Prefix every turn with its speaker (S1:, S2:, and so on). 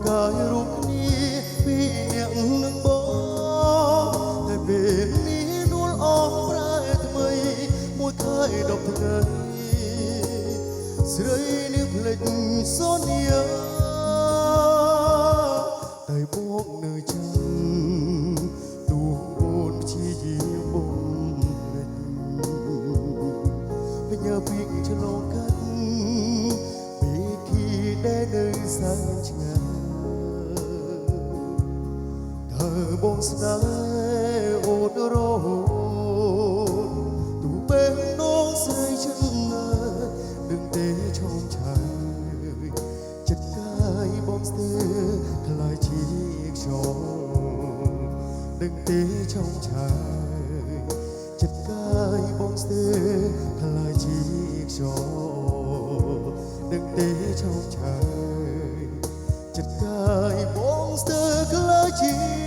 S1: កាយរូបនេះពីអ្នកនឹងបងតែពេលនេះនួលអស់ប្រែថ្មីមួយខែ10ថ្ងៃស្រីនេះភ្លេចសូនីយាតែបងនៅចាំទូអូនព្យាយាមបងភ្លេចបញ្ញាពីឆ្លងកាត់ពេលគីដែលនៅសែនឆ្ងាយធ្វើបងស្នេហ៍អូនរហូតទូពេលនងស្រីឆ្ងាយនឹងទេឈោមឆាយចិត្តកាយបងស្ទើរខ្លាយជាខ្យល់នឹងទេឈោមឆាយចិត្តកាយបងស្ទើរខ្លាយជាខ្យល់នឹងទេឈោមឆាយចិត្តកាយបងស្ទើរខ្លាយជា